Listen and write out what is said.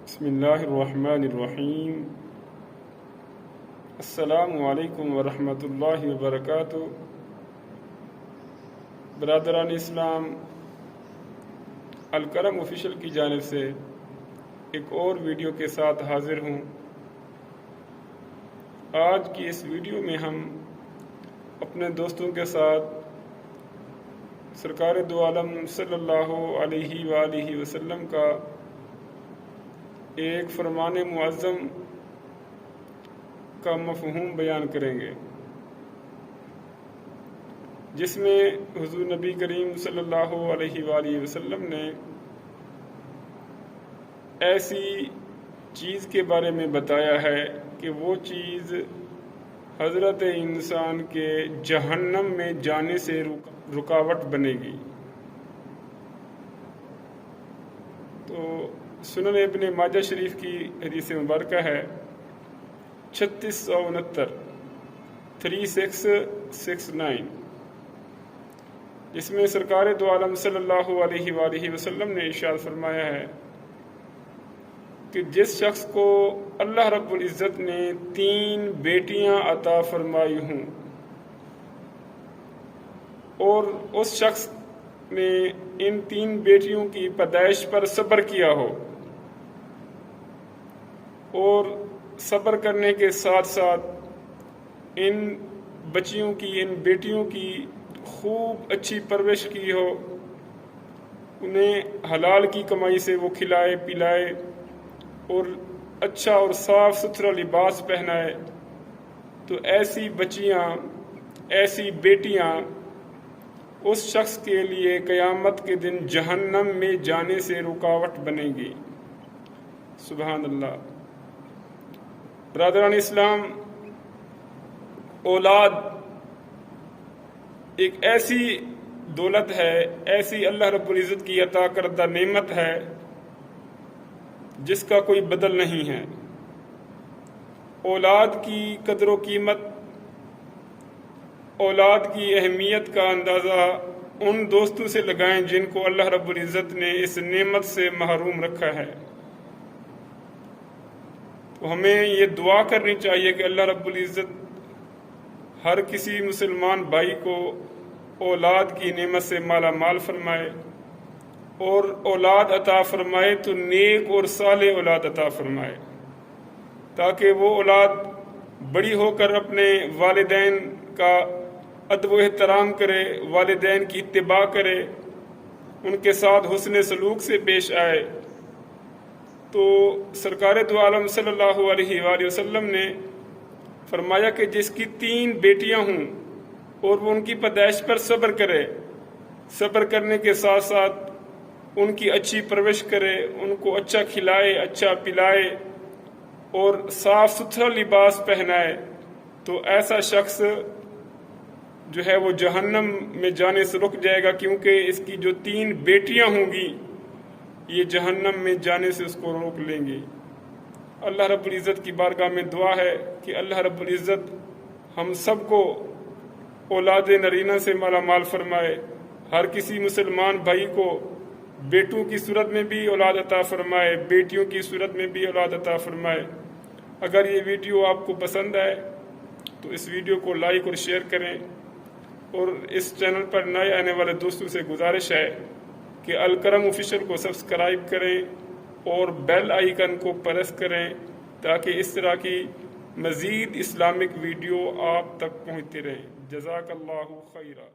بسم اللہ الرحمن الرحیم۔ السلام علیکم ورحمۃ اللہ وبرکاتہ۔ برادران اسلام، الکرم آفیشیل کی جانب سے ایک اور ویڈیو کے ساتھ حاضر ہوں۔ آج کی اس ویڈیو میں ہم اپنے دوستوں کے ساتھ سرکار دو عالم صلی اللہ علیہ وآلہ وسلم کا ایک فرمان معظم کا مفہوم بیان کریں گے، جس میں حضور نبی کریم صلی اللہ علیہ وآلہ وسلم نے ایسی چیز کے بارے میں بتایا ہے کہ وہ چیز حضرت انسان کے جہنم میں جانے سے رکاوٹ بنے گی۔ تو سنن ابن ماجہ شریف کی حدیث مبارکہ ہے 3669 3669، جس میں سرکار دو عالم صلی اللہ علیہ وآلہ وسلم نے ارشاد فرمایا ہے کہ جس شخص کو اللہ رب العزت نے 3 بیٹیاں عطا فرمائی ہوں اور اس شخص نے ان 3 بیٹیوں کی پیدائش پر صبر کیا ہو اور صبر کرنے کے ساتھ ساتھ ان بچیوں کی، ان بیٹیوں کی خوب اچھی پرورش کی ہو، انہیں حلال کی کمائی سے وہ کھلائے پلائے اور اچھا اور صاف ستھرا لباس پہنائے، تو ایسی بچیاں، ایسی بیٹیاں اس شخص کے لیے قیامت کے دن جہنم میں جانے سے رکاوٹ بنے گی۔ سبحان اللہ۔ برادران اسلام، اولاد ایک ایسی دولت ہے، ایسی اللہ رب العزت کی عطا کردہ نعمت ہے جس کا کوئی بدل نہیں ہے۔ اولاد کی قدر و قیمت، اولاد کی اہمیت کا اندازہ ان دوستوں سے لگائیں جن کو اللہ رب العزت نے اس نعمت سے محروم رکھا ہے۔ تو ہمیں یہ دعا کرنی چاہیے کہ اللہ رب العزت ہر کسی مسلمان بھائی کو اولاد کی نعمت سے مالا مال فرمائے، اور اولاد عطا فرمائے تو نیک اور صالح اولاد عطا فرمائے، تاکہ وہ اولاد بڑی ہو کر اپنے والدین کا ادب و احترام کرے، والدین کی اتباع کرے، ان کے ساتھ حسن سلوک سے پیش آئے۔ تو سرکار دو عالم صلی اللہ علیہ وآلہ وسلم نے فرمایا کہ جس کی 3 بیٹیاں ہوں اور وہ ان کی پیدائش پر صبر کرے، صبر کرنے کے ساتھ ساتھ ان کی اچھی پرورش کرے، ان کو اچھا کھلائے، اچھا پلائے اور صاف ستھرا لباس پہنائے، تو ایسا شخص جو ہے وہ جہنم میں جانے سے رک جائے گا، کیونکہ اس کی جو 3 بیٹیاں ہوں گی یہ جہنم میں جانے سے اس کو روک لیں گی۔ اللہ رب العزت کی بارگاہ میں دعا ہے کہ اللہ رب العزت ہم سب کو اولاد نرینہ سے مالا مال فرمائے، ہر کسی مسلمان بھائی کو بیٹوں کی صورت میں بھی اولاد عطا فرمائے، بیٹیوں کی صورت میں بھی اولاد عطا فرمائے۔ اگر یہ ویڈیو آپ کو پسند آئے تو اس ویڈیو کو لائک اور شیئر کریں، اور اس چینل پر نئے آنے والے دوستوں سے گزارش ہے کہ الکرم آفیشیل کو سبسکرائب کریں اور بیل آئیکن کو پریس کریں، تاکہ اس طرح کی مزید اسلامک ویڈیو آپ تک پہنچتی رہیں۔ جزاک اللہ خیرہ۔